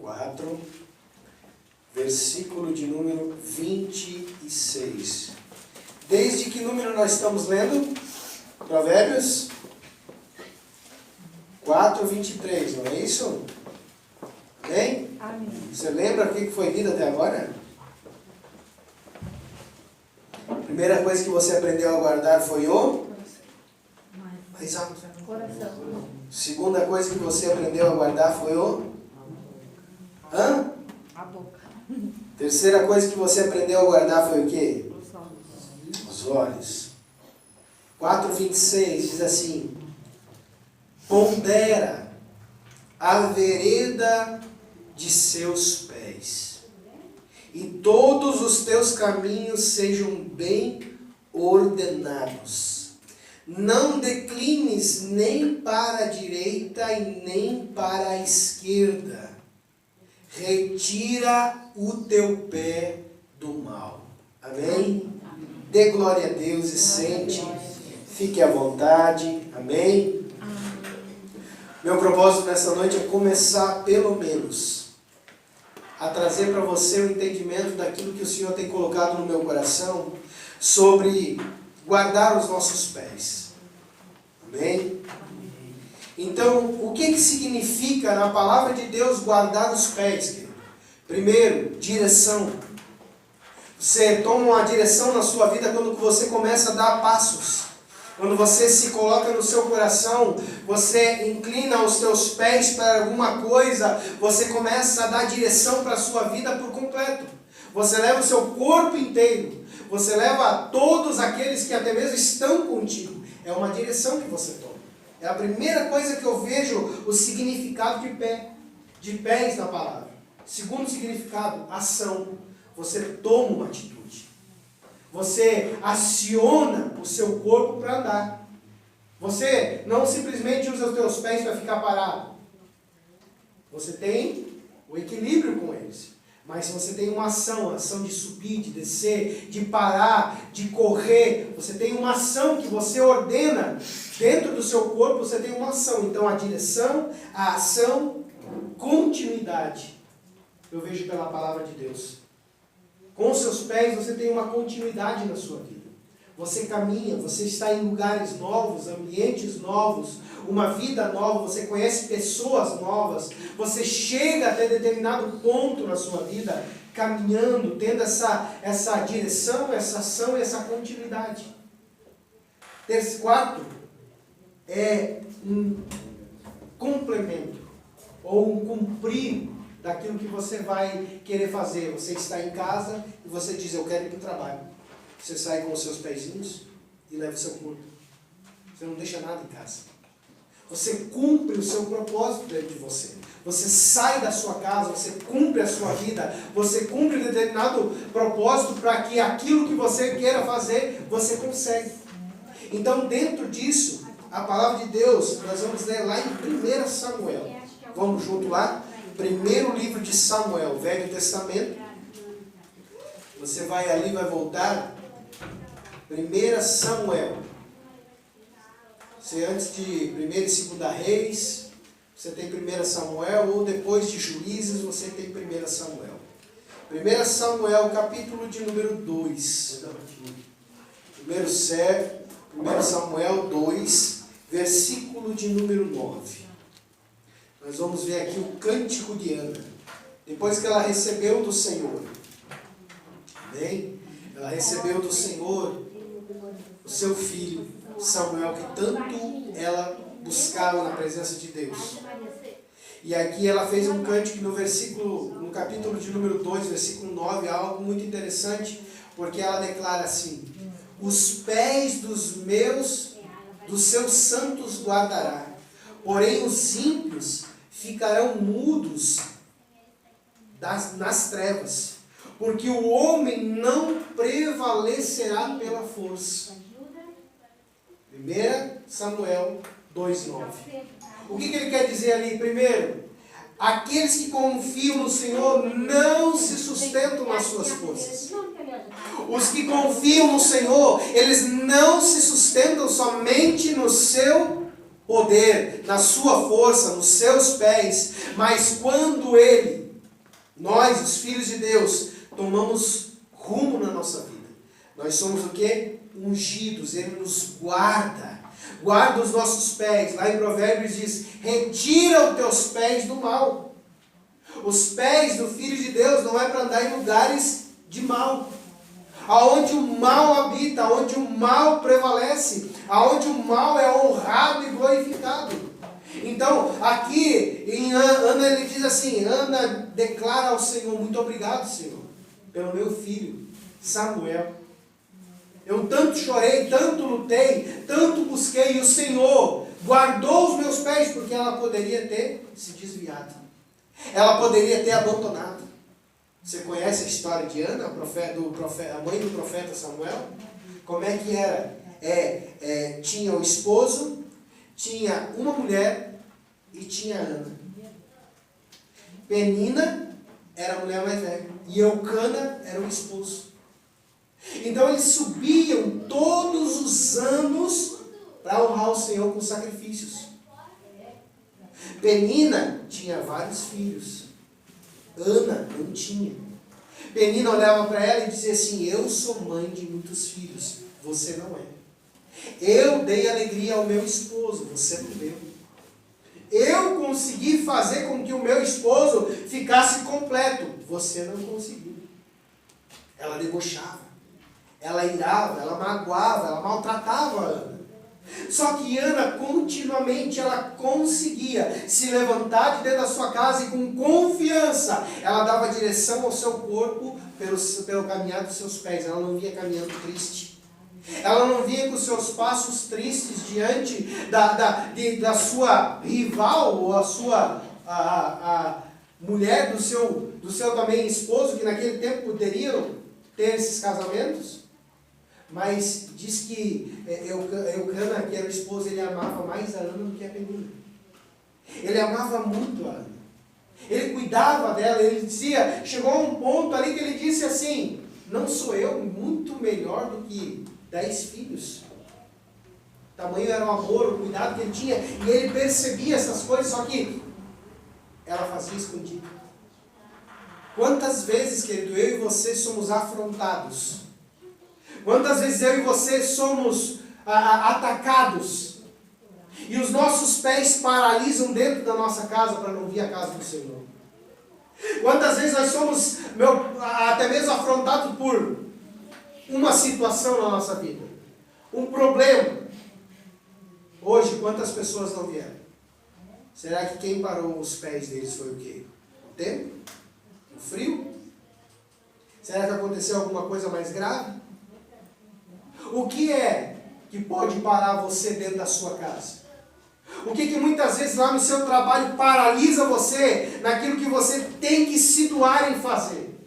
4, versículo de número 26. Desde que número nós estamos lendo? Provérbios 4, 23, não é isso? Amém? Amém. Você lembra o que foi lido até agora? A primeira coisa que você aprendeu a guardar foi o? Mais alto. Coração. Segunda coisa que você aprendeu a guardar foi o? Hã? A boca. Terceira coisa que você aprendeu a guardar foi o quê? Os olhos. Os olhos. 4:26 diz assim: pondera a vereda de seus pés, e todos os teus caminhos sejam bem ordenados. Não declines nem para a direita e nem para a esquerda. Retira o teu pé do mal. Amém? Dê glória a Deus e sente. Fique à vontade. Amém? Meu propósito nessa noite é começar, pelo menos, a trazer para você o entendimento daquilo que o Senhor tem colocado no meu coração sobre guardar os nossos pés. Amém? Então, o que significa na palavra de Deus guardar os pés, querido? Primeiro, direção. Você toma uma direção na sua vida quando você começa a dar passos. Quando você se coloca no seu coração, você inclina os teus pés para alguma coisa, você começa a dar direção para a sua vida por completo. Você leva o seu corpo inteiro. Você leva a todos aqueles que até mesmo estão contigo. É uma direção que você toma. É a primeira coisa que eu vejo o significado de pés na palavra. Segundo significado, ação. Você toma uma atitude. Você aciona o seu corpo para andar. Você não simplesmente usa os teus pés para ficar parado. Você tem o equilíbrio com eles. Mas você tem uma ação de subir, de descer, de parar, de correr. Você tem uma ação que você ordena dentro do seu corpo, você tem uma ação. Então a direção, a ação, continuidade. Eu vejo pela palavra de Deus. Com os seus pés você tem uma continuidade na sua vida. Você caminha, você está em lugares novos, ambientes novos, uma vida nova, você conhece pessoas novas, você chega até determinado ponto na sua vida, caminhando, tendo essa direção, essa ação e essa continuidade. Quarto, é um complemento, ou um cumprir daquilo que você vai querer fazer. Você está em casa e você diz, eu quero ir para o trabalho. Você sai com os seus pezinhos e leva o seu corpo. Você não deixa nada em casa. Você cumpre o seu propósito dentro de você. Você sai da sua casa, você cumpre a sua vida, você cumpre um determinado propósito para que aquilo que você queira fazer, você consegue. Então, dentro disso, a palavra de Deus, nós vamos ler lá em 1 Samuel. Vamos junto lá? Primeiro livro de Samuel, Velho Testamento. Você vai ali, vai voltar. 1 Samuel. Você antes de 1 e 2 Reis, você tem 1 Samuel, ou depois de Juízes, você tem 1 Samuel. 1 Samuel, capítulo de número 2. 1 Samuel 2, versículo de número 9. Nós vamos ver aqui o cântico de Ana. Depois que ela recebeu do Senhor. Amém? Ela recebeu do Senhor o seu filho, Samuel, que tanto ela buscava na presença de Deus. E aqui ela fez um cântico no capítulo de número 2, versículo 9, algo muito interessante, porque ela declara assim: os pés dos seus santos guardará, porém os ímpios ficarão mudos nas trevas, porque o homem não prevalecerá pela força. 1 Samuel 2,9. O que ele quer dizer ali? Primeiro, aqueles que confiam no Senhor não se sustentam nas suas forças. Os que confiam no Senhor, eles não se sustentam somente no seu poder, na sua força, nos seus pés, mas quando ele Nós, os filhos de Deus, tomamos rumo na nossa vida. Nós somos o quê? Ungidos. Ele nos guarda. Guarda os nossos pés. Lá em Provérbios diz, retira os teus pés do mal. Os pés do Filho de Deus não é para andar em lugares de mal. Aonde o mal habita, aonde o mal prevalece, aonde o mal é honrado e glorificado. Então, aqui em Ana ele diz assim, Ana declara ao Senhor, muito obrigado, Senhor, pelo meu filho, Samuel. Eu tanto chorei, tanto lutei, tanto busquei, e o Senhor guardou os meus pés, porque ela poderia ter se desviado. Ela poderia ter abandonado. Você conhece a história de Ana, a mãe do profeta Samuel? Como é que era? Tinha o esposo, tinha uma mulher e tinha Ana. Penina era a mulher mais velha e Eucana era o esposo. Então eles subiam todos os anos para honrar o Senhor com sacrifícios. Penina tinha vários filhos. Ana não tinha. Penina olhava para ela e dizia assim, eu sou mãe de muitos filhos, você não é. Eu dei alegria ao meu esposo, você não deu. Eu consegui fazer com que o meu esposo ficasse completo, você não conseguiu. Ela debochava, ela irava, ela magoava, ela maltratava a Ana. Só que Ana continuamente ela conseguia se levantar de dentro da sua casa e com confiança ela dava direção ao seu corpo pelo caminhar dos seus pés. Ela não vinha caminhando triste. Ela não vinha com seus passos tristes diante da sua rival ou a mulher do seu também esposo, que naquele tempo poderiam ter esses casamentos. Mas diz que Eucana, que era o esposo, ele amava mais a Ana do que a Penina. Ele amava muito a Ana. Ele cuidava dela, ele dizia, chegou a um ponto ali que ele disse assim, não sou eu muito melhor do que 10 filhos? Tamanho era o amor, o cuidado que ele tinha, e ele percebia essas coisas, só que ela fazia escondido. Quantas vezes, querido, eu e você somos afrontados? Quantas vezes eu e você somos atacados e os nossos pés paralisam dentro da nossa casa para não vir a casa do Senhor? Quantas vezes nós somos até mesmo afrontados por uma situação na nossa vida, um problema? Hoje, quantas pessoas não vieram? Será que quem parou os pés deles foi o quê? O tempo? O frio? Será que aconteceu alguma coisa mais grave? O que é que pode parar você dentro da sua casa? O que muitas vezes lá no seu trabalho paralisa você naquilo que você tem que se doar em fazer?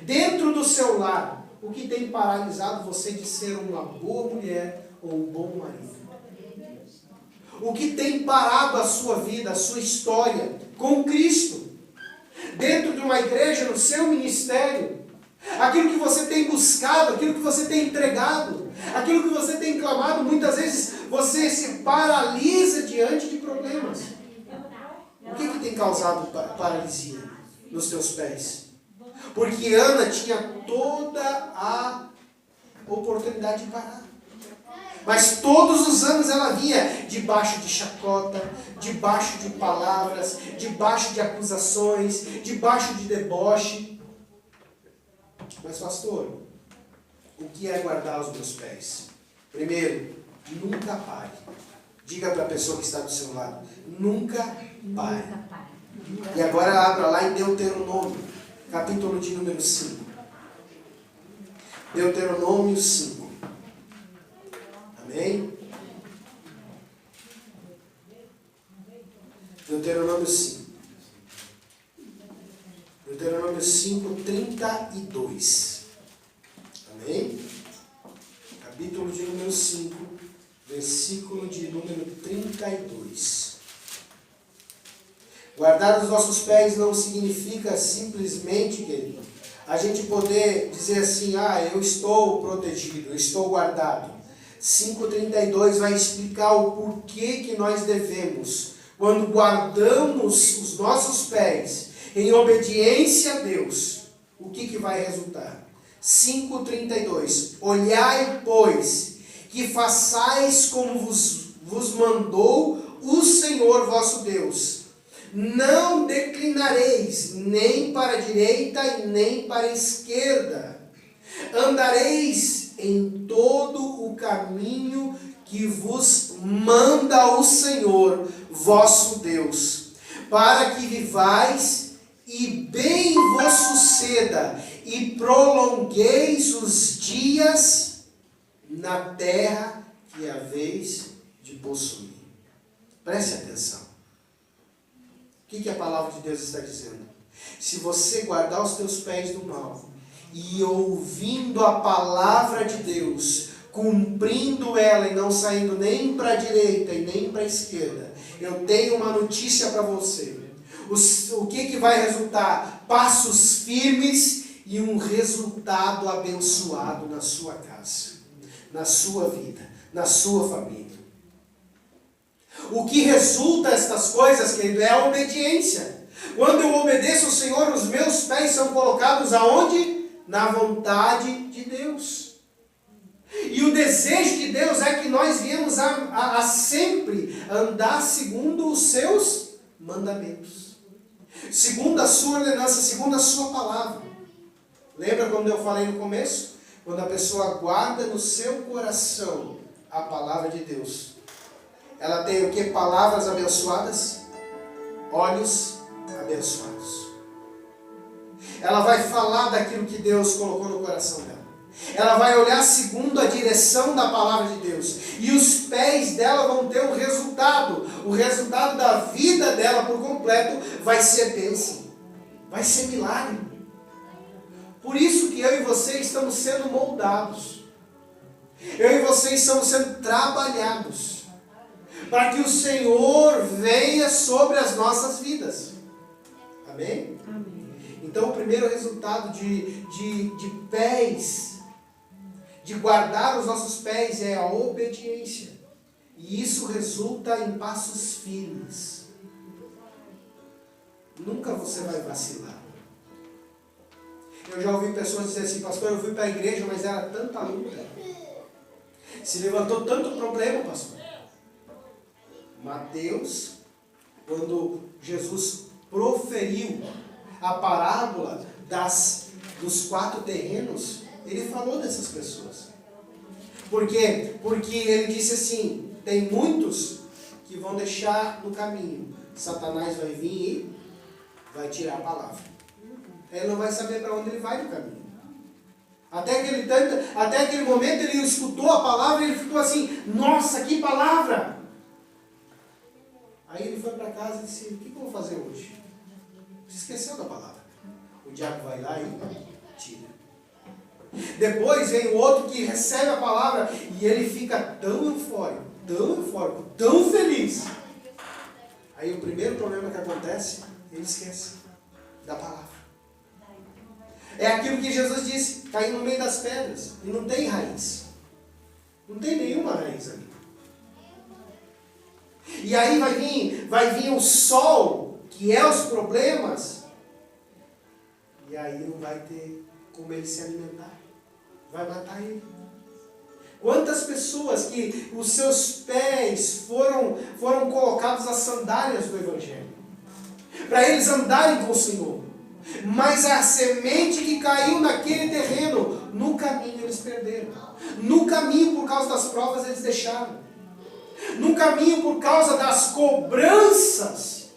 Dentro do seu lar, o que tem paralisado você de ser uma boa mulher ou um bom marido? O que tem parado a sua vida, a sua história com Cristo? Dentro de uma igreja, no seu ministério? Aquilo que você tem buscado, aquilo que você tem entregado, aquilo que você tem clamado, muitas vezes você se paralisa diante de problemas. O que tem causado paralisia nos seus pés? Porque Ana tinha toda a oportunidade de parar. Mas todos os anos ela vinha debaixo de chacota, debaixo de palavras, debaixo de acusações, debaixo de deboche. Mas pastor, o que é guardar os meus pés? Primeiro, nunca pare. Diga para a pessoa que está do seu lado, nunca pare. E agora abra lá em Deuteronômio, capítulo de número 5. Deuteronômio 5. Amém? Deuteronômio 5. Deuteronômio 5, 32. Amém? Capítulo de número 5, versículo de número 32. Guardar os nossos pés não significa simplesmente, querido, a gente poder dizer assim, eu estou protegido, eu estou guardado. 5,32 vai explicar o porquê que nós devemos, quando guardamos os nossos pés, em obediência a Deus, o que vai resultar? 5:32. Olhai, pois, que façais como vos mandou o Senhor vosso Deus. Não declinareis nem para a direita e nem para a esquerda. Andareis em todo o caminho que vos manda o Senhor vosso Deus, para que vivais e bem vos suceda, e prolongueis os dias na terra que haveis de possuir. Preste atenção. O que a palavra de Deus está dizendo? Se você guardar os teus pés do mal, e ouvindo a palavra de Deus, cumprindo ela e não saindo nem para a direita e nem para a esquerda, eu tenho uma notícia para você. O que vai resultar? Passos firmes e um resultado abençoado na sua casa, na sua vida, na sua família. O que resulta estas coisas, querido, é a obediência. Quando eu obedeço ao Senhor, os meus pés são colocados aonde? Na vontade de Deus. E o desejo de Deus é que nós viemos a sempre andar segundo os seus mandamentos, segundo a sua ordenança, segundo a sua palavra. Lembra quando eu falei no começo? Quando a pessoa guarda no seu coração a palavra de Deus, ela tem o que? Palavras abençoadas, olhos abençoados. Ela vai falar daquilo que Deus colocou no coração dela. Ela vai olhar segundo a direção da palavra de Deus. E os pés dela vão ter um resultado. O resultado da vida dela por completo vai ser bênção. Vai ser milagre. Por isso que eu e você estamos sendo moldados. Eu e você estamos sendo trabalhados. Para que o Senhor venha sobre as nossas vidas. Amém? Amém. Então o primeiro resultado de pés, de guardar os nossos pés, é a obediência. E isso resulta em passos firmes. Nunca você vai vacilar. Eu já ouvi pessoas dizer assim: pastor, eu fui para a igreja, mas era tanta luta. Se levantou tanto problema, pastor. Mateus, quando Jesus proferiu a parábola dos 4 terrenos, ele falou dessas pessoas. Por quê? Porque ele disse assim: tem muitos que vão deixar no caminho. Satanás vai vir e vai tirar a palavra. Ele não vai saber para onde ele vai no caminho. Até aquele momento ele escutou a palavra e ele ficou assim: nossa, que palavra! Aí ele foi para casa e disse: o que eu vou fazer hoje? Se esqueceu da palavra. O diabo vai lá e tira. Depois vem o outro que recebe a palavra e ele fica tão eufórico, tão feliz. Aí o primeiro problema que acontece, ele esquece da palavra. É aquilo que Jesus disse: cair no meio das pedras e não tem raiz. Não tem nenhuma raiz ali. E aí vai vir o sol, que é os problemas, e aí não vai ter como ele se alimentar. Vai matar ele. Quantas pessoas que os seus pés foram colocados as sandálias do Evangelho, para eles andarem com o Senhor, mas a semente que caiu naquele terreno, no caminho eles perderam. No caminho, por causa das provas, eles deixaram. No caminho, por causa das cobranças,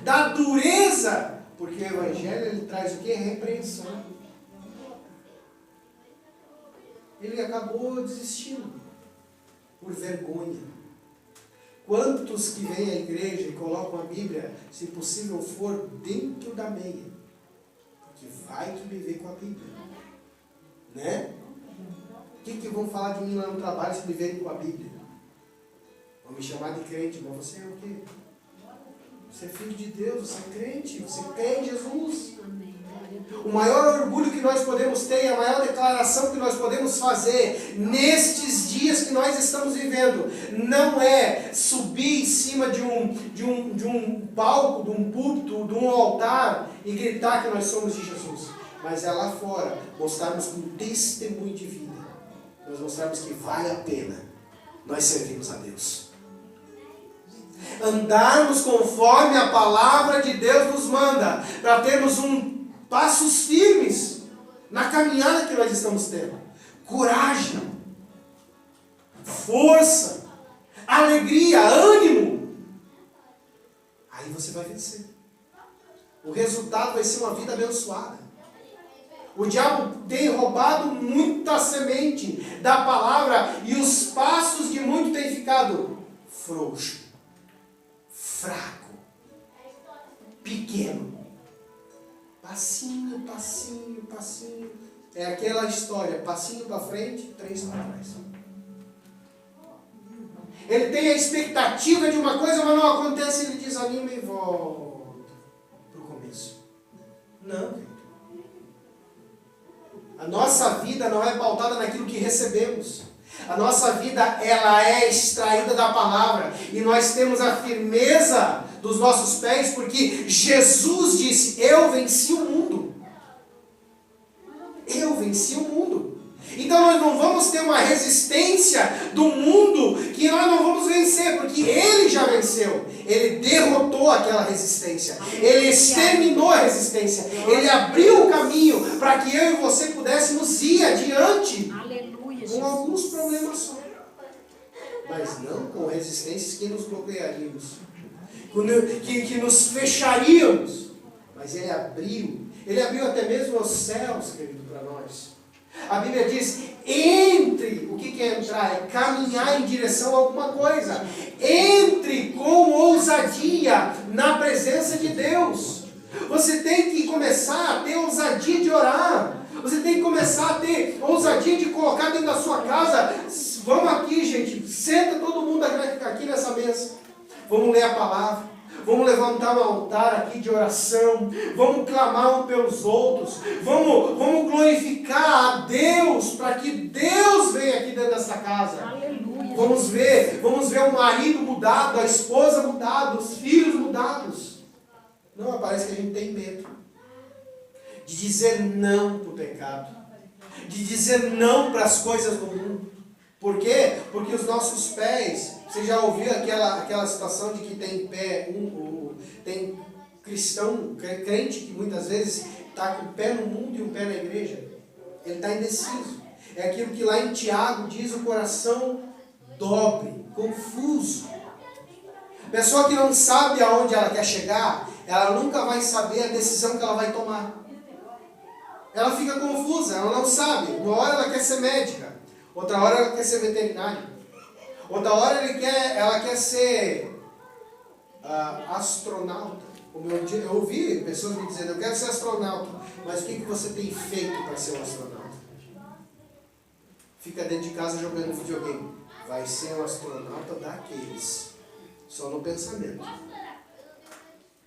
da dureza, porque o Evangelho ele traz o que? Repreensão. Ele acabou desistindo por vergonha. Quantos que vêm à igreja e colocam a Bíblia, se possível for, dentro da meia, porque vai que me vê com a Bíblia, né? O que vão falar de mim lá no trabalho se me verem com a Bíblia? Vão me chamar de crente, mas você é o quê? Você é filho de Deus, você é crente, você crê em Jesus. O maior orgulho que nós podemos ter e a maior declaração que nós podemos fazer nestes dias que nós estamos vivendo não é subir em cima de um palco, de um púlpito, de um altar e gritar que nós somos de Jesus, mas é lá fora mostrarmos com testemunho de vida, nós mostrarmos que vale a pena nós servirmos a Deus. Andarmos conforme a palavra de Deus nos manda, para termos passos firmes na caminhada que nós estamos tendo. Coragem, força, alegria, ânimo. Aí você vai vencer. O resultado vai ser uma vida abençoada. O diabo tem roubado muita semente da palavra e os passos de muito têm ficado frouxo, fraco, pequeno. Passinho, passinho, passinho. É aquela história, passinho para frente, 3 para trás. Ele tem a expectativa de uma coisa, mas não acontece, ele desanima e volta para o começo. Não, querido. A nossa vida não é pautada naquilo que recebemos. A nossa vida, ela é extraída da palavra. E nós temos a firmeza dos nossos pés, porque Jesus disse, eu venci o mundo. Eu venci o mundo. Então nós não vamos ter uma resistência do mundo que nós não vamos vencer, porque Ele já venceu. Ele derrotou aquela resistência. Ele exterminou a resistência. Ele abriu o caminho para que eu e você pudéssemos ir adiante. Aleluia, Com alguns problemas só. Mas não com resistências que nos bloquearíamos. Que nos fecharíamos. Mas Ele abriu. Ele abriu até mesmo os céus, querido, para nós. A Bíblia diz, entre, o que é entrar? É caminhar em direção a alguma coisa. Entre com ousadia na presença de Deus. Você tem que começar a ter ousadia de orar. Você tem que começar a ter ousadia de colocar dentro da sua casa. Vamos aqui, gente, senta todo mundo aqui nessa mesa. Vamos ler a palavra. Vamos levantar um altar aqui de oração. Vamos clamar um pelos outros. Vamos glorificar a Deus para que Deus venha aqui dentro dessa casa. Aleluia. Vamos ver o marido mudado, a esposa mudada, os filhos mudados. Não, parece que a gente tem medo de dizer não para o pecado, de dizer não para as coisas do mundo. Por quê? Porque os nossos pés, você já ouviu aquela situação de que tem tem cristão, crente que muitas vezes está com o pé no mundo e o pé na igreja? Ele está indeciso. É aquilo que lá em Tiago diz, o coração dobre, confuso. Pessoa que não sabe aonde ela quer chegar, ela nunca vai saber a decisão que ela vai tomar. Ela fica confusa, ela não sabe. Uma hora ela quer ser médica, outra hora ela quer ser veterinária, outra hora ela quer ser astronauta. Como eu ouvi pessoas me dizendo, eu quero ser astronauta, mas o que você tem feito para ser um astronauta? Fica dentro de casa jogando videogame. Vai ser um astronauta daqueles, só no pensamento.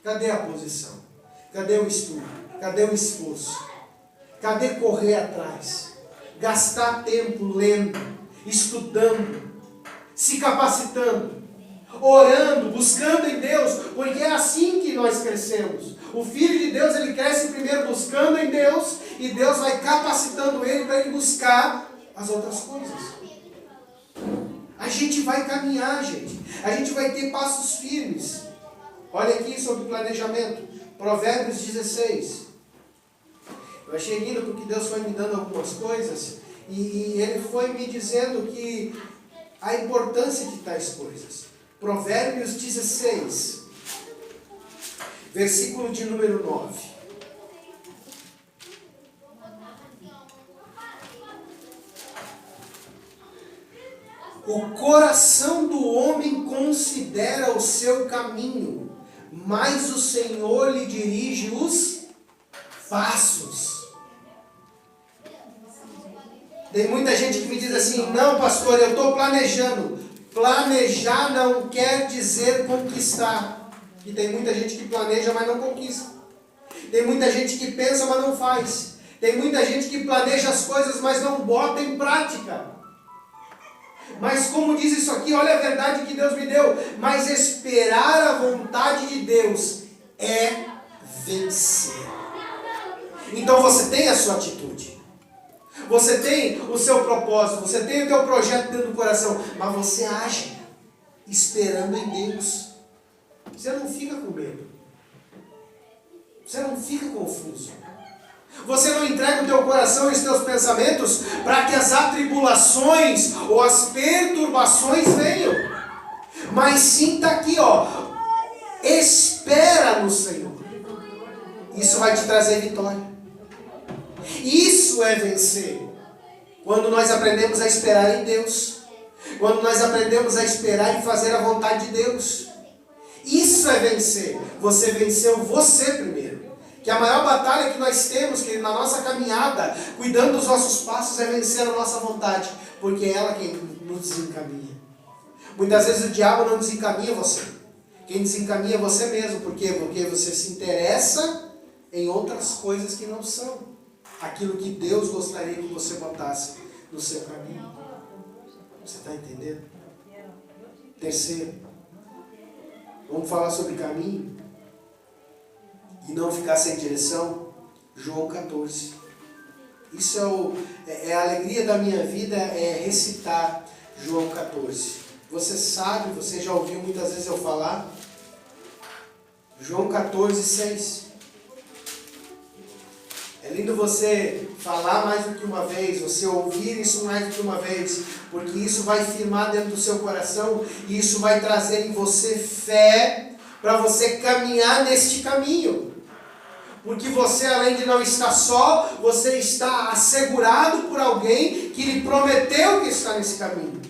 Cadê a posição? Cadê o estudo? Cadê o esforço? Cadê correr atrás? Gastar tempo lendo, estudando, se capacitando, orando, buscando em Deus, porque é assim que nós crescemos. O Filho de Deus, ele cresce primeiro buscando em Deus, e Deus vai capacitando ele para ele buscar as outras coisas. A gente vai caminhar, gente. A gente vai ter passos firmes. Olha aqui sobre planejamento. Provérbios 16. Eu achei lindo porque Deus foi me dando algumas coisas e Ele foi me dizendo que a importância de tais coisas. Provérbios 16, versículo de número 9. O coração do homem considera o seu caminho, mas o Senhor lhe dirige os passos. Tem muita gente que me diz assim, não pastor, eu estou planejando. Planejar não quer dizer conquistar. E tem muita gente que planeja, mas não conquista. Tem muita gente que pensa, mas não faz. Tem muita gente que planeja as coisas, mas não bota em prática. Mas como diz isso aqui, olha a verdade que Deus me deu. Mas esperar a vontade de Deus é vencer. Então você tem a sua atitude. Você tem o seu propósito. Você tem o teu projeto dentro do coração. Mas você age esperando em Deus. Você não fica com medo. Você não fica confuso. Você não entrega o teu coração e os teus pensamentos para que as atribulações ou as perturbações venham. Mas sim está aqui, ó. Espera no Senhor. Isso vai te trazer vitória. Isso é vencer. Quando nós aprendemos a esperar em Deus. Quando nós aprendemos a esperar e fazer a vontade de Deus. Isso é vencer. Você venceu você primeiro. Que a maior batalha que nós temos, que na nossa caminhada, cuidando dos nossos passos, é vencer a nossa vontade. Porque é ela quem nos desencaminha. Muitas vezes o diabo não desencaminha você. Quem desencaminha é você mesmo. Por quê? Porque você se interessa em outras coisas que não são aquilo que Deus gostaria que você botasse no seu caminho. Você está entendendo? Terceiro, vamos falar sobre caminho e não ficar sem direção. João 14. Isso é a alegria da minha vida, é recitar João 14. Você sabe, você já ouviu muitas vezes eu falar. João 14, 6. É lindo você falar mais do que uma vez, você ouvir isso mais do que uma vez, porque isso vai firmar dentro do seu coração e isso vai trazer em você fé para você caminhar neste caminho. Porque você, além de não estar só, você está assegurado por alguém que lhe prometeu que está nesse caminho.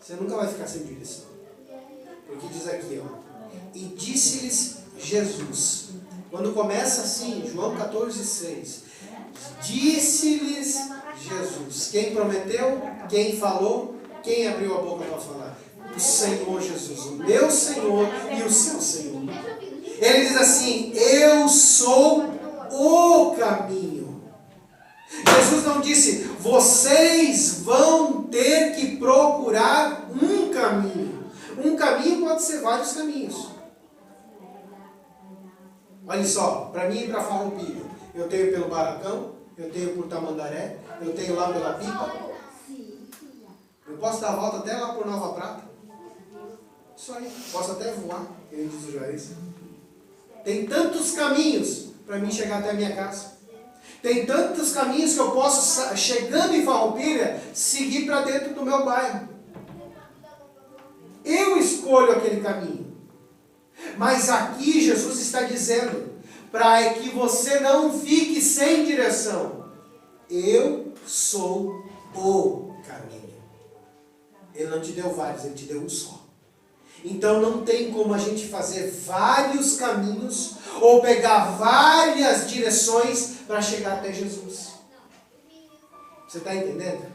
Você nunca vai ficar sem direção. Porque diz aqui, ó. E disse-lhes Jesus. Quando começa assim, João 14, 6. Disse-lhes Jesus. Quem prometeu? Quem falou? Quem abriu a boca para falar? O Senhor Jesus. O meu Senhor e o seu Senhor. Ele diz assim, eu sou o caminho. Jesus não disse, vocês vão ter que procurar um caminho. Um caminho pode ser vários caminhos. Olha só, para mim ir para Farroupilha, eu tenho pelo Barracão, eu tenho por Tamandaré, eu tenho lá pela Pipa. Eu posso dar a volta até lá por Nova Prata. Isso aí, posso até voar, ele diz o Juarez. Tem tantos caminhos para mim chegar até a minha casa. Tem tantos caminhos que eu posso, chegando em Farroupilha, seguir para dentro do meu bairro. Eu escolho aquele caminho. Mas aqui Jesus está dizendo, para que você não fique sem direção. Eu sou o caminho. Ele não te deu vários, ele te deu um só. Então não tem como a gente fazer vários caminhos ou pegar várias direções para chegar até Jesus. Você está entendendo?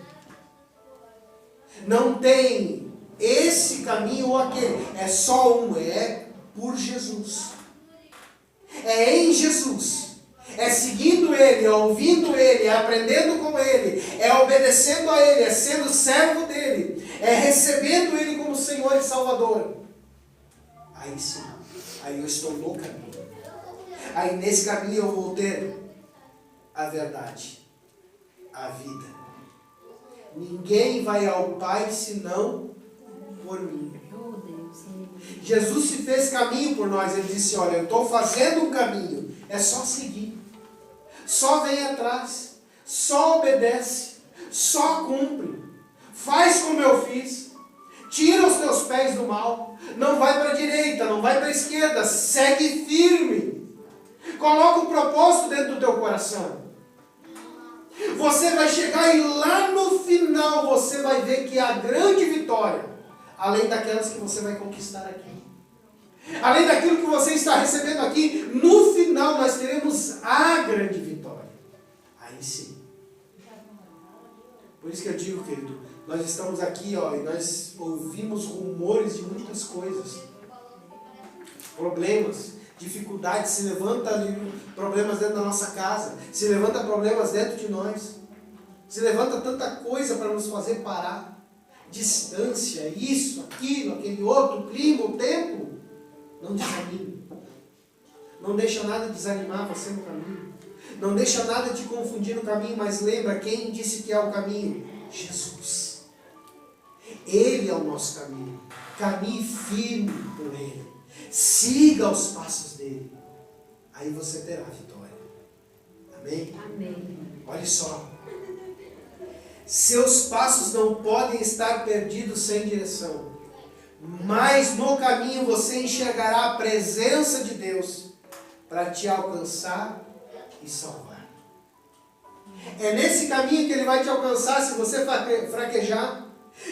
Não tem esse caminho ou aquele. É só um, é por Jesus. É em Jesus. É seguindo Ele, é ouvindo Ele, é aprendendo com Ele, é obedecendo a Ele, é sendo servo dEle, é recebendo Ele como Senhor e Salvador. Aí sim, aí eu estou no caminho. Aí nesse caminho eu vou ter a verdade, a vida. Ninguém vai ao Pai senão por mim. Jesus se fez caminho por nós. Ele disse, olha, eu estou fazendo um caminho. É só seguir. Só vem atrás. Só obedece. Só cumpre. Faz como eu fiz. Tira os teus pés do mal. Não vai para a direita, não vai para a esquerda. Segue firme. Coloca um propósito dentro do teu coração. Você vai chegar e lá no final você vai ver que a grande vitória, além daquelas que você vai conquistar aqui, além daquilo que você está recebendo aqui, no final nós teremos a grande vitória. Aí sim. Por isso que eu digo, querido, nós estamos aqui, ó, e nós ouvimos rumores de muitas coisas, problemas, dificuldades, se levanta ali problemas dentro da nossa casa, se levanta problemas dentro de nós, se levanta tanta coisa para nos fazer parar. Distância, isso, aquilo, aquele outro, o clima, o tempo. Não desanime. Não deixa nada desanimar você no caminho. Não deixa nada te confundir no caminho, mas lembra quem disse que é o caminho? Jesus. Ele é o nosso caminho. Caminhe firme por Ele. Siga os passos dele. Aí você terá vitória. Amém? Amém. Olha só. Seus passos não podem estar perdidos sem direção. Mas no caminho você enxergará a presença de Deus para te alcançar e salvar. É nesse caminho que Ele vai te alcançar se você fraquejar,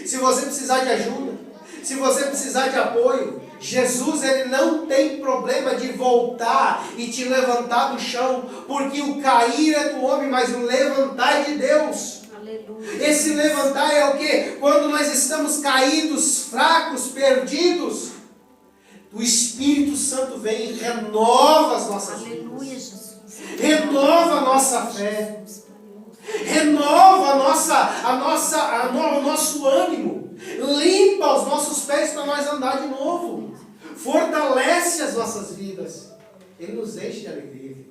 se você precisar de ajuda, se você precisar de apoio. Jesus, Ele não tem problema de voltar e te levantar do chão, porque o cair é do homem, mas o levantar é de Deus. Aleluia. Esse levantar é o quê? Quando nós estamos caídos, fracos, perdidos, o Espírito Santo vem e renova as nossas vidas. Aleluia, Jesus. Renova a nossa fé. Renova o nosso ânimo. Limpa os nossos pés para nós andar de novo. Fortalece as nossas vidas. Ele nos enche de alegria.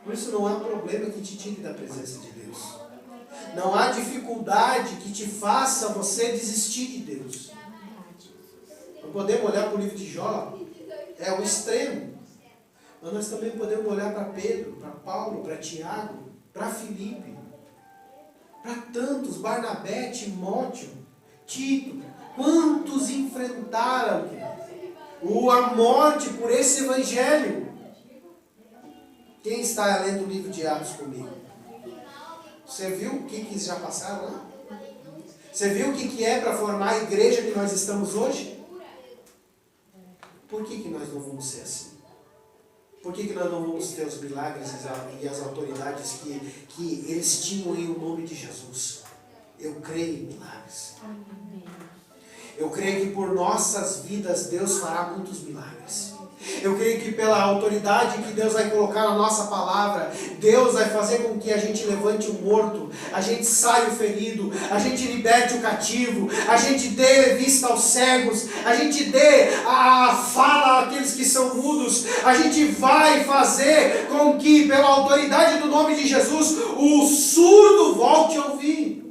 Por isso não há problema que te tire da presença de Deus. Não há dificuldade que te faça você desistir de Deus. Não podemos olhar para o livro de Jó, é o extremo. Mas nós também podemos olhar para Pedro, para Paulo, para Tiago, para Filipe, para tantos, Barnabé, Timóteo, Tito. Quantos enfrentaram a morte por esse evangelho? Quem está lendo o livro de Atos comigo? Você viu o que já passaram lá? Você viu o que é para formar a igreja que nós estamos hoje? Por que nós não vamos ser assim? Por que nós não vamos ter os milagres e as autoridades que eles tinham em o nome de Jesus? Eu creio em milagres. Eu creio que por nossas vidas Deus fará muitos milagres. Eu creio que pela autoridade que Deus vai colocar na nossa palavra, Deus vai fazer com que a gente levante o morto, a gente saia o ferido, a gente liberte o cativo, a gente dê vista aos cegos, a gente dê a fala àqueles que são mudos, a gente vai fazer com que pela autoridade do nome de Jesus, o surdo volte a ouvir.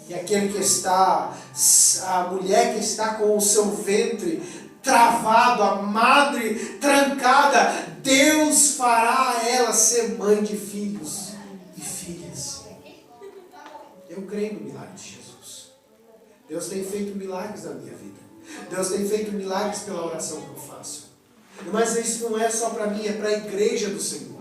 E aquele que está, a mulher que está com o seu ventre travado, a madre trancada, Deus fará ela ser mãe de filhos e filhas. Eu creio no milagre de Jesus. Deus tem feito milagres na minha vida. Deus tem feito milagres pela oração que eu faço. Mas isso não é só para mim, é para a igreja do Senhor.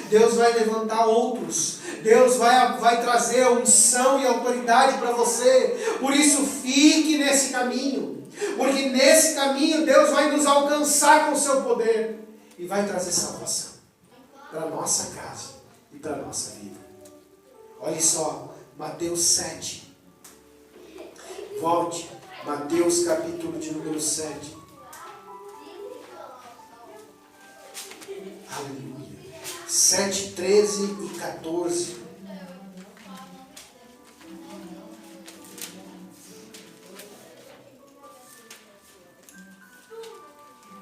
Deus vai levantar outros. Deus vai trazer a unção e a autoridade para você. Por isso fique nesse caminho. Porque nesse caminho Deus vai nos alcançar com o seu poder. E vai trazer salvação para a nossa casa e para a nossa vida. Olha só, Mateus 7. Volte, Mateus capítulo de número 7. Aleluia. 7, 13 e 14.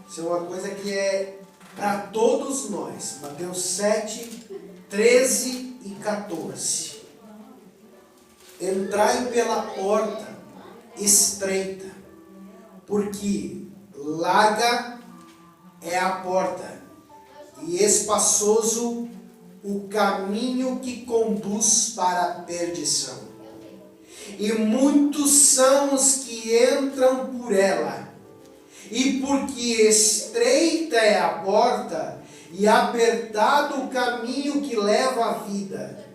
Isso é uma coisa que é para todos nós. Mateus 7, 13 e 14. Entrai pela porta estreita, porque larga é a porta, e espaçoso o caminho que conduz para a perdição. E muitos são os que entram por ela. E porque estreita é a porta, e apertado o caminho que leva à vida,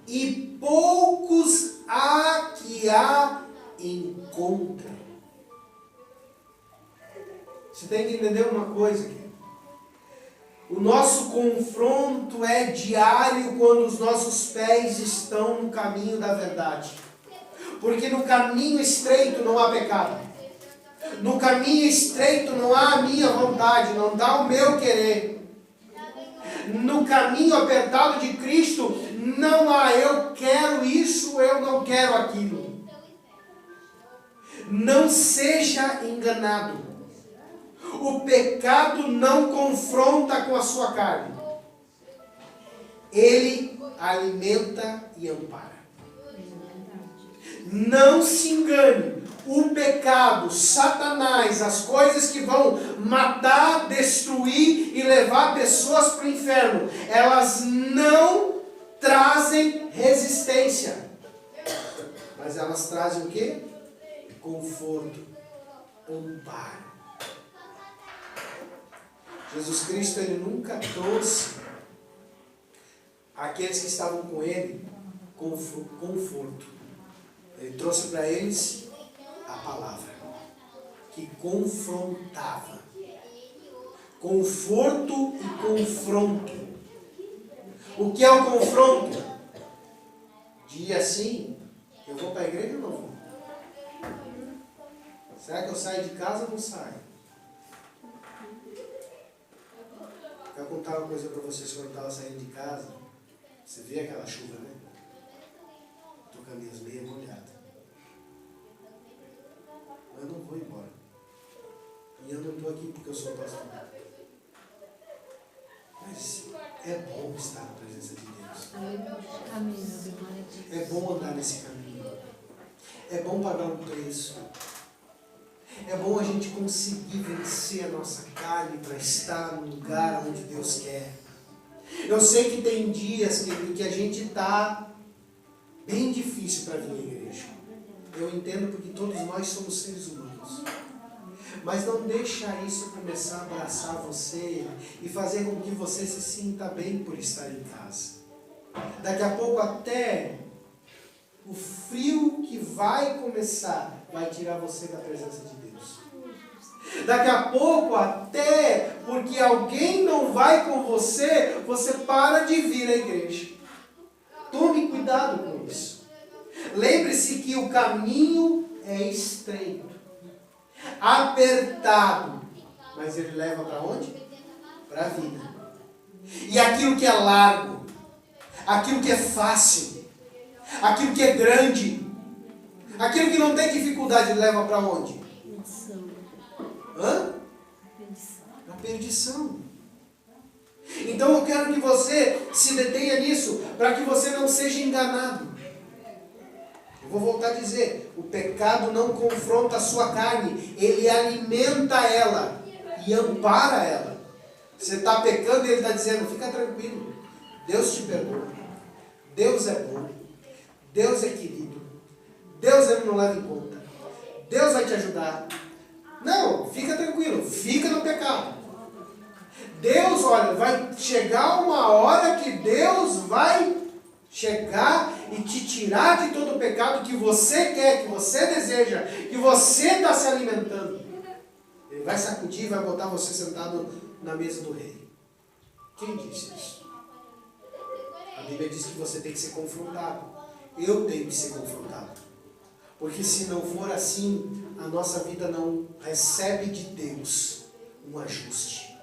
e poucos há que a encontram. Você tem que entender uma coisa aqui. O nosso confronto é diário quando os nossos pés estão no caminho da verdade. Porque no caminho estreito não há pecado. No caminho estreito não há a minha vontade, não dá o meu querer. No caminho apertado de Cristo não há eu quero isso, eu não quero aquilo. Não seja enganado. O pecado não confronta com a sua carne. Ele alimenta e ampara. Não se engane. O pecado, Satanás, as coisas que vão matar, destruir e levar pessoas para o inferno, elas não trazem resistência. Mas elas trazem o quê? Conforto, amparo. Jesus Cristo, ele nunca trouxe àqueles que estavam com ele conforto. Ele trouxe para eles a palavra, que confrontava. Conforto e confronto. O que é o confronto? Dia sim, eu vou para a igreja ou não vou? Será que eu saio de casa ou não saio? Eu vou contar uma coisa para vocês. Quando eu estava saindo de casa, você vê aquela chuva, né? Estou com as minhas meias molhadas. Mas eu não vou embora. E eu não estou aqui porque eu sou pastor. Mas é bom estar na presença de Deus. É bom andar nesse caminho. É bom pagar um preço. É bom a gente conseguir vencer a nossa carne para estar no lugar onde Deus quer. Eu sei que tem dias, querido, que a gente está bem difícil para vir à igreja. Eu entendo porque todos nós somos seres humanos. Mas não deixa isso começar a abraçar você e fazer com que você se sinta bem por estar em casa. Daqui a pouco até o frio que vai começar vai tirar você da presença de Deus. Daqui a pouco até porque alguém não vai com você, você para de vir à igreja. Tome cuidado com isso. Lembre-se que o caminho é estreito, apertado, mas ele leva para onde? Para a vida. E aquilo que é largo, aquilo que é fácil, aquilo que é grande, aquilo que não tem dificuldade, leva para onde? Hã? A perdição. Então eu quero que você se detenha nisso, para que você não seja enganado. Eu vou voltar a dizer, o pecado não confronta a sua carne, ele alimenta ela e ampara ela. Você está pecando e ele está dizendo, fica tranquilo, Deus te perdoa, Deus é bom, Deus é querido, Deus ele não leva em conta, Deus vai te ajudar. Não, fica tranquilo, fica no pecado. Deus, olha, vai chegar uma hora que Deus vai chegar e te tirar de todo o pecado que você quer, que você deseja, que você está se alimentando. Ele vai sacudir e vai botar você sentado na mesa do rei. Quem disse isso? A Bíblia diz que você tem que ser confrontado. Eu tenho que ser confrontado. Porque se não for assim, a nossa vida não recebe de Deus um ajuste.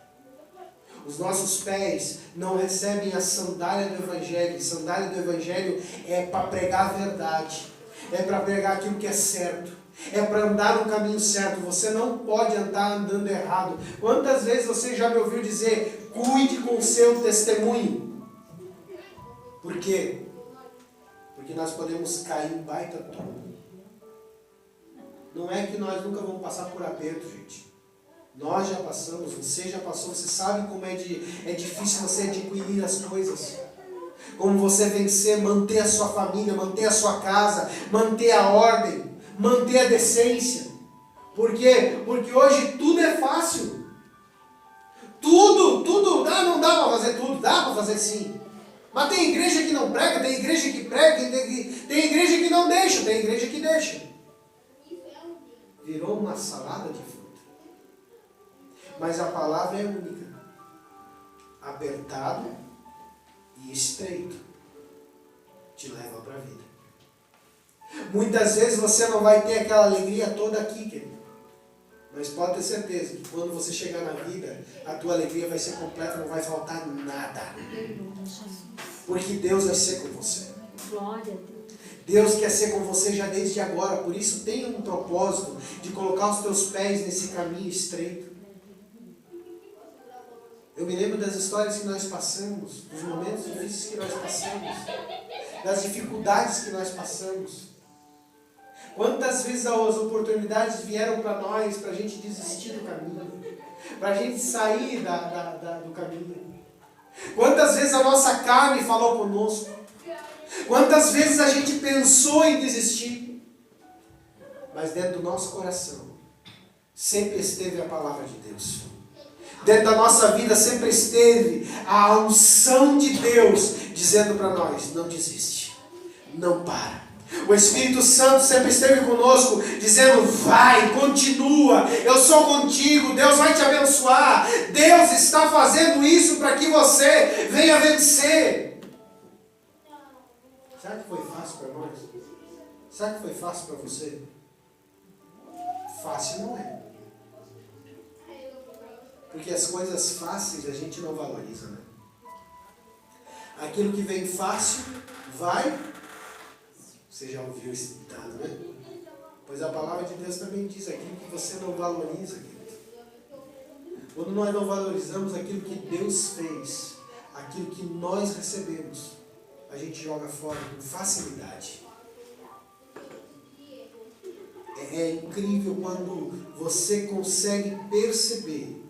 Os nossos pés não recebem a sandália do Evangelho. E sandália do Evangelho é para pregar a verdade. É para pregar aquilo que é certo. É para andar no caminho certo. Você não pode andar andando errado. Quantas vezes você já me ouviu dizer, cuide com o seu testemunho? Por quê? Porque nós podemos cair em baita tombo. Não é que nós nunca vamos passar por aperto, gente. Nós já passamos, você já passou, você sabe como é difícil você adquirir as coisas. Como você vencer, manter a sua família, manter a sua casa, manter a ordem, manter a decência. Por quê? Porque hoje tudo é fácil. Tudo, não dá para fazer tudo, dá para fazer sim. Mas tem igreja que não prega, tem igreja que prega, tem igreja que não deixa, tem igreja que deixa. Virou uma salada de fruta. Mas a palavra é única. Apertado e estreito. Te leva para a vida. Muitas vezes você não vai ter aquela alegria toda aqui, querido. Mas pode ter certeza que quando você chegar na vida, a tua alegria vai ser completa, não vai faltar nada. Porque Deus vai ser com você. Glória a Deus. Deus quer ser com você já desde agora, por isso tenha um propósito de colocar os teus pés nesse caminho estreito. Eu me lembro das histórias que nós passamos, dos momentos difíceis que nós passamos, das dificuldades que nós passamos. Quantas vezes as oportunidades vieram para nós, para a gente desistir do caminho, para a gente sair do caminho. Quantas vezes a nossa carne falou conosco. Quantas vezes a gente pensou em desistir. Mas dentro do nosso coração, sempre esteve a palavra de Deus. Dentro da nossa vida sempre esteve a unção de Deus, dizendo para nós, não desiste, não para. O Espírito Santo sempre esteve conosco, dizendo, vai, continua, eu sou contigo, Deus vai te abençoar, Deus está fazendo isso para que você venha vencer. Será que foi fácil para nós? Será que foi fácil para você? Fácil não é. Porque as coisas fáceis a gente não valoriza, né? Aquilo que vem fácil, vai... Você já ouviu esse ditado, né? Pois a palavra de Deus também diz aquilo que você não valoriza, querido. Quando nós não valorizamos aquilo que Deus fez, aquilo que nós recebemos, a gente joga fora com facilidade. É incrível quando você consegue perceber.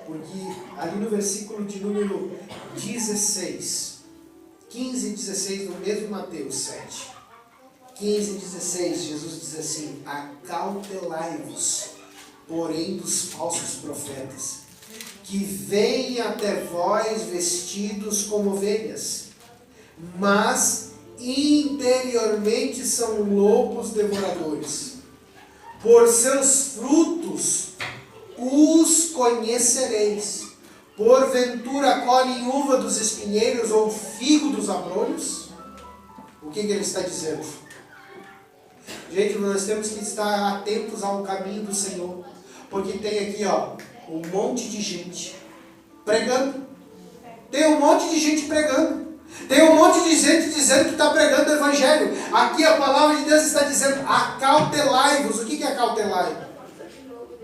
Porque ali no versículo de número 16... 15 e 16, no mesmo Mateus 7. 15 e 16, Jesus diz assim, acautelai-vos, porém dos falsos profetas, que vêm até vós vestidos como ovelhas, mas interiormente são lobos devoradores. Por seus frutos os conhecereis. Porventura colhem uva dos espinheiros ou figo dos abrolhos? O que ele está dizendo? Gente, nós temos que estar atentos ao caminho do Senhor. Porque tem aqui, um monte de gente pregando. Tem um monte de gente pregando. Tem um monte de gente dizendo que está pregando o Evangelho. Aqui a palavra de Deus está dizendo, acautelai-vos. O que é acautelai?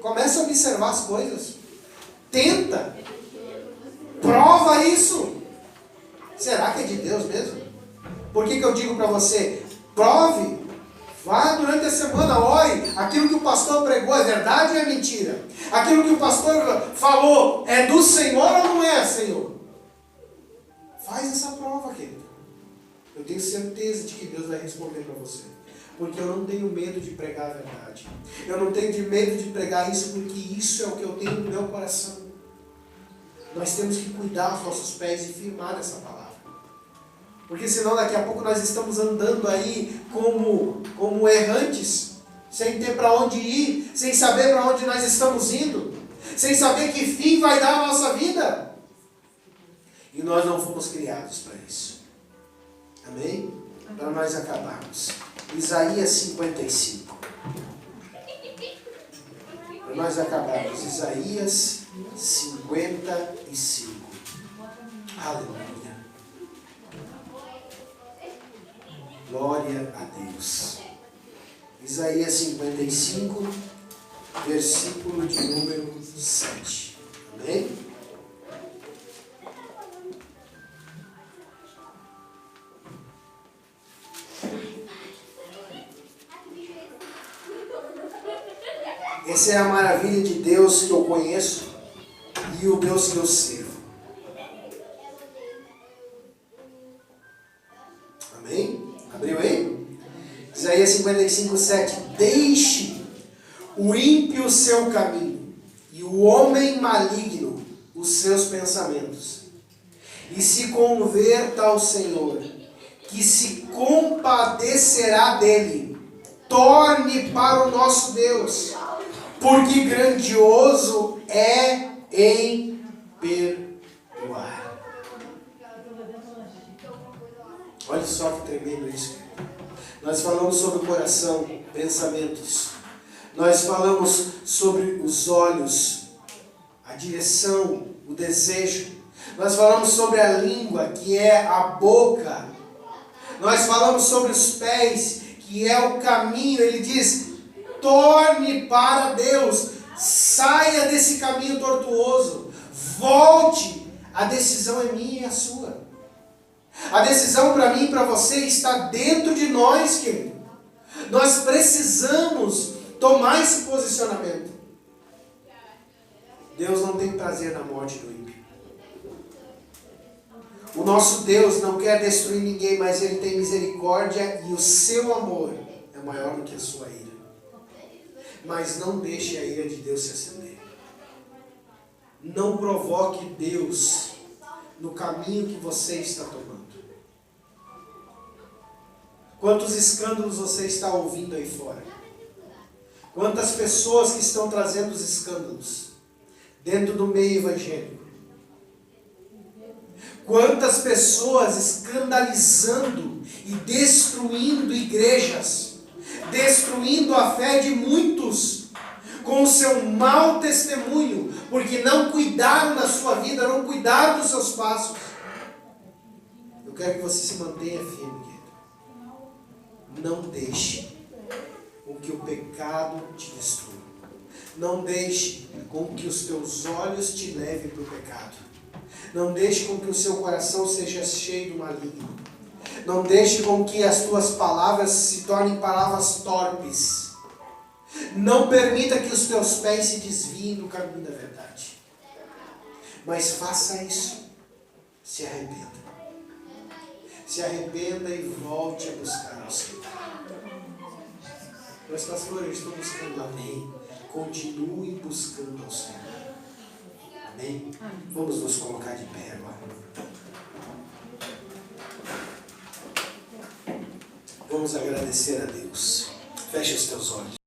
Começa a observar as coisas. Tenta. Prova isso. Será que é de Deus mesmo? Por que eu digo para você? Prove. Vá durante a semana, ore. Aquilo que o pastor pregou é verdade ou é mentira? Aquilo que o pastor falou é do Senhor ou não é, Senhor? Faz essa prova, querido. Eu tenho certeza de que Deus vai responder para você. Porque eu não tenho medo de pregar a verdade. Eu não tenho medo de pregar isso, porque isso é o que eu tenho no meu coração. Nós temos que cuidar dos nossos pés e firmar nessa palavra. Porque senão daqui a pouco nós estamos andando aí como errantes, sem ter para onde ir, sem saber para onde nós estamos indo, sem saber que fim vai dar a nossa vida. E nós não fomos criados para isso. Amém? Para nós acabarmos. Isaías 55. Para nós acabarmos. Isaías 55. Aleluia. Glória a Deus. Isaías 55, versículo de número 7. Amém? Essa é a maravilha de Deus que eu conheço e o Deus que eu sirvo. Amém? Abriu aí? Isaías 55, 7. Deixe o ímpio o seu caminho e o homem maligno os seus pensamentos. E se converta ao Senhor, que se compadecerá dele. Torne para o nosso Deus, porque grandioso é em perdoar. Olha só que tremendo isso. Nós falamos sobre o coração, pensamentos. Nós falamos sobre os olhos, a direção, o desejo. Nós falamos sobre a língua, que é a boca. Nós falamos sobre os pés, que é o caminho. Ele diz, torne para Deus. Saia desse caminho tortuoso. Volte. A decisão é minha e a sua. A decisão para mim e para você está dentro de nós, querido. Nós precisamos tomar esse posicionamento. Deus não tem prazer na morte do ímpio. O nosso Deus não quer destruir ninguém, mas Ele tem misericórdia e o seu amor é maior do que a sua ira. Mas não deixe a ira de Deus se acender. Não provoque Deus no caminho que você está tomando. Quantos escândalos você está ouvindo aí fora? Quantas pessoas que estão trazendo os escândalos dentro do meio evangélico? Quantas pessoas escandalizando e destruindo igrejas, destruindo a fé de muitos, com o seu mau testemunho, porque não cuidaram da sua vida, não cuidaram dos seus passos. Eu quero que você se mantenha firme, querido. Não deixe com que o pecado te destrua. Não deixe com que os teus olhos te levem para o pecado. Não deixe com que o seu coração seja cheio do maligno. Não deixe com que as tuas palavras se tornem palavras torpes. Não permita que os teus pés se desviem do caminho da verdade. Mas faça isso. Se arrependa. Se arrependa e volte a buscar ao Senhor. Mas pastor, eu estou buscando. Amém. Continue buscando ao Senhor. Amém? Vamos nos colocar de pé agora. Vamos agradecer a Deus. Feche os teus olhos.